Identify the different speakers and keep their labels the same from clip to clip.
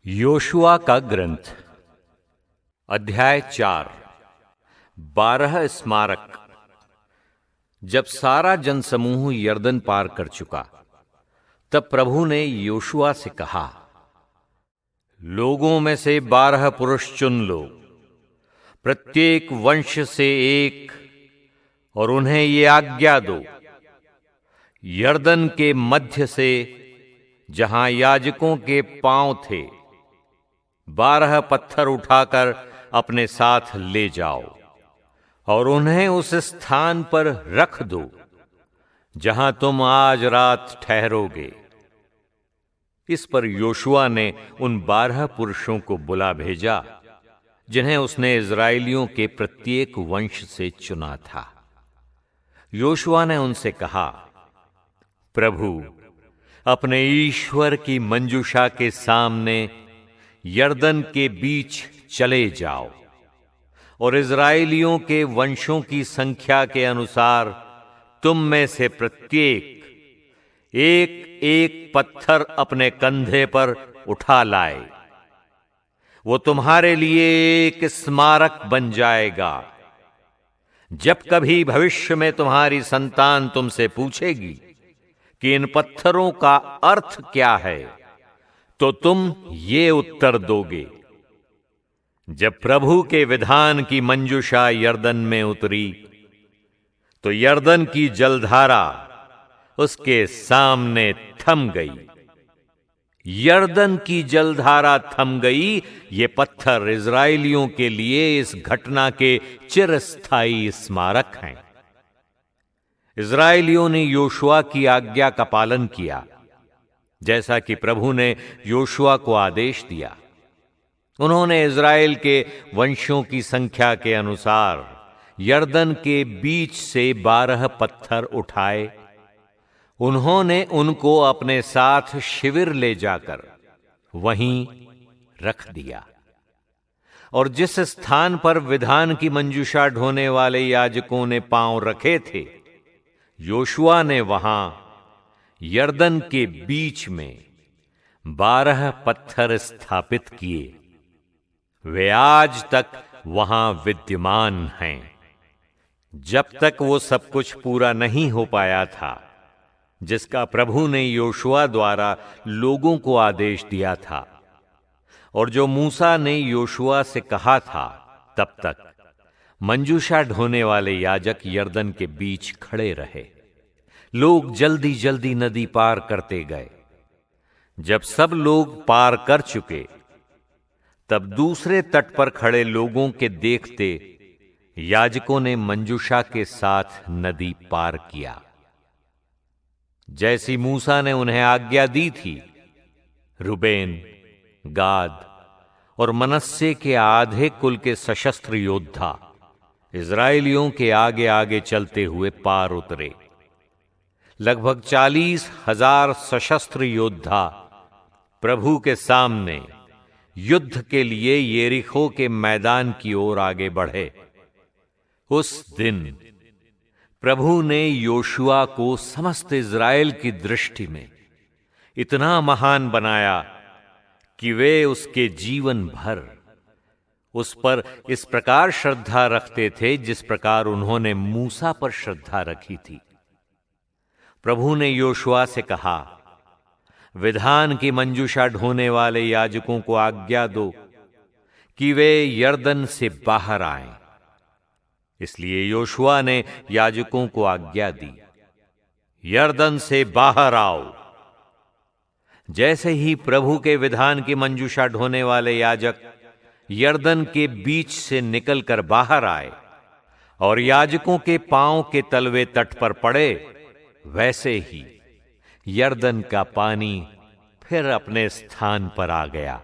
Speaker 1: Yoshua का ग्रंथ अध्याय 4। 12 स्मारक। जब सारा जनसमूह यर्दन पार कर चुका, तब प्रभु ने योशुआ से कहा, लोगों में से 12 पुरुष चुन लो, प्रत्येक वंश से एक, और उन्हें ये आज्ञा दो, यर्दन के मध्य से जहां याजकों के पांव थे 12 पत्थर उठाकर अपने साथ ले जाओ और उन्हें उस स्थान पर रख दो जहां तुम आज रात ठहरोगे। इस पर योशुआ ने उन 12 पुरुषों को बुला भेजा जिन्हें उसने इस्राएलियों के प्रत्येक वंश से चुना था। योशुआ ने उनसे कहा, प्रभु अपने ईश्वर की मंजूषा के सामने यर्दन के बीच चले जाओ और इस्राएलियों के वंशों की संख्या के अनुसार तुम में से प्रत्येक एक एक पत्थर अपने कंधे पर उठा लाए। वो तुम्हारे लिए एक स्मारक बन जाएगा। जब कभी भविष्य में तुम्हारी संतान तुमसे पूछेगी कि इन पत्थरों का अर्थ क्या है, तो तुम ये उत्तर दोगे, जब प्रभु के विधान की मंजूषा यर्दन में उतरी तो यर्दन की जलधारा उसके सामने थम गई। यर्दन की जलधारा थम गई। ये पत्थर इस्राएलियों के लिए इस घटना के चिरस्थायी स्मारक हैं। इस्राएलियों ने योशुआ की आज्ञा का पालन किया, जैसा कि प्रभु ने योशुआ को आदेश दिया। उन्होंने इस्राएल के वंशों की संख्या के अनुसार यर्दन के बीच से 12 पत्थर उठाए। उन्होंने उनको अपने साथ शिविर ले जाकर वहीं रख दिया और जिस स्थान पर विधान की मंजूषा ढोने वाले याजकों ने पांव रखे थे, योशुआ ने वहां यर्दन के बीच में 12 पत्थर स्थापित किए। वे आज तक वहां विद्यमान हैं। जब तक वो सब कुछ पूरा नहीं हो पाया था जिसका प्रभु ने योशुआ द्वारा लोगों को आदेश दिया था और जो मूसा ने योशुआ से कहा था, तब तक मंजूषा ढोने वाले याजक यर्दन के बीच खड़े रहे। लोग जल्दी जल्दी नदी पार करते गए। जब सब लोग पार कर चुके, तब दूसरे तट पर खड़े लोगों के देखते याजकों ने मंजूषा के साथ नदी पार किया, जैसी मूसा ने उन्हें आज्ञा दी थी। रुबेन, गाद और मनस्से के आधे कुल के सशस्त्र योद्धा इस्राएलियों के आगे आगे चलते हुए पार उतरे। लगभग 40,000 सशस्त्र योद्धा प्रभु के सामने युद्ध के लिए यरीहो के मैदान की ओर आगे बढ़े। उस दिन प्रभु ने योशुआ को समस्त इस्राएल की दृष्टि में इतना महान बनाया कि वे उसके जीवन भर उस पर इस प्रकार श्रद्धा रखते थे जिस प्रकार उन्होंने मूसा पर श्रद्धा रखी थी। प्रभु ने योशुआ से कहा, विधान की मंजूषा ढोने वाले याजकों को आज्ञा दो कि वे यर्दन से बाहर आएं। इसलिए योशुआ ने याजकों को आज्ञा दी, यर्दन से बाहर आओ। जैसे ही प्रभु के विधान की मंजूषा ढोने वाले याजक यर्दन के बीच से निकलकर बाहर आए और याजकों के पांव के तलवे तट पर पड़े, वैसे ही यर्दन का पानी फिर अपने स्थान पर आ गया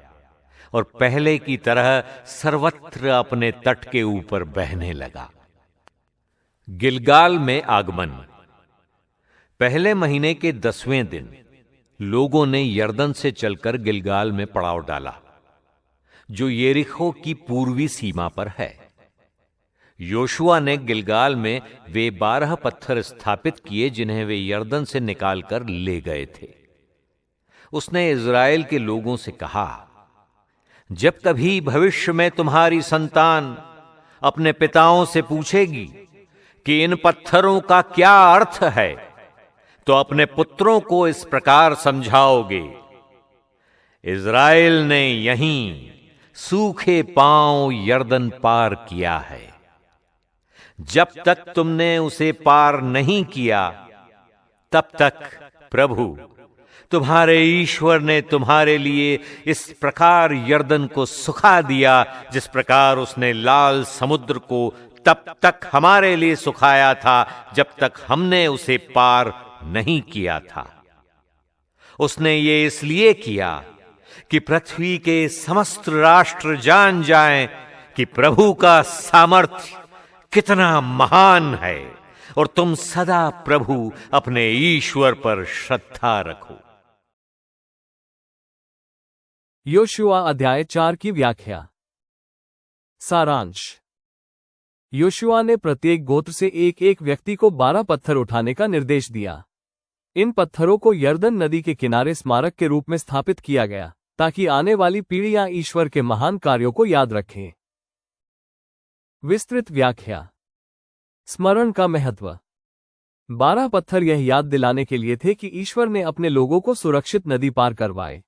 Speaker 1: और पहले की तरह सर्वत्र अपने तट के ऊपर बहने लगा। गिलगाल में आगमन। पहले महीने के 10वें दिन लोगों ने यर्दन से चलकर गिलगाल में पड़ाव डाला, जो यरीहो की पूर्वी सीमा पर है। योशुआ ने गिलगाल में वे 12 पत्थर स्थापित किए जिन्हें वे यर्दन से निकालकर ले गए थे। उसने इस्राएल के लोगों से कहा, जब कभी भविष्य में तुम्हारी संतान अपने पिताओं से पूछेगी कि इन पत्थरों का क्या अर्थ है, तो अपने पुत्रों को इस प्रकार समझाओगे, इज़राइल ने यहीं सूखे पांव यरदन पार किया है। जब तक तुमने उसे पार नहीं किया, तब तक प्रभु तुम्हारे ईश्वर ने तुम्हारे लिए इस प्रकार यरदन को सुखा दिया, जिस प्रकार उसने लाल समुद्र को तब तक हमारे लिए सुखाया था जब तक हमने उसे पार नहीं किया था। उसने ये इसलिए किया कि पृथ्वी के समस्त राष्ट्र जान जाएं कि प्रभु का सामर्थ्य कितना महान है, और तुम सदा प्रभु अपने ईश्वर पर श्रद्धा रखो।
Speaker 2: योशुआ अध्याय 4 की व्याख्या। सारांश। योशुआ ने प्रत्येक गोत्र से एक एक व्यक्ति को 12 पत्थर उठाने का निर्देश दिया। इन पत्थरों को यरदन नदी के किनारे स्मारक के रूप में स्थापित किया गया, ताकि आने वाली पीढ़ियां ईश्वर के महान कार्यों को याद रखें। विस्तृत व्याख्या। स्मरण का महत्व। 12 पत्थर यह याद दिलाने के लिए थे कि ईश्वर ने अपने लोगों को सुरक्षित नदी पार करवाए।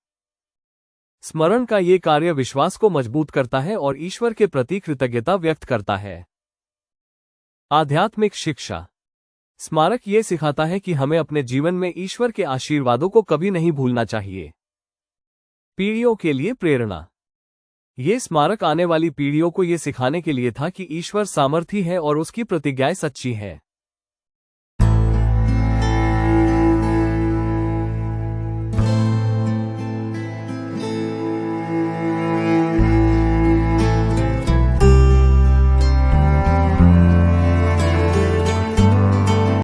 Speaker 2: स्मरण का ये कार्य विश्वास को मजबूत करता है और ईश्वर के प्रति कृतज्ञता व्यक्त करता है। आध्यात्मिक शिक्षा। स्मारक ये सिखाता है कि हमें अपने जीवन में ईश्वर के आशीर्वादों को कभी नहीं भूलना चाहिए। पीढ़ियों के लिए प्रेरणा। ये स्मारक आने वाली पीढ़ियों को ये सिखाने के लिए था कि ईश्वर सामर्थी है और उसकी प्रतिज्ञाएं सच्ची हैं।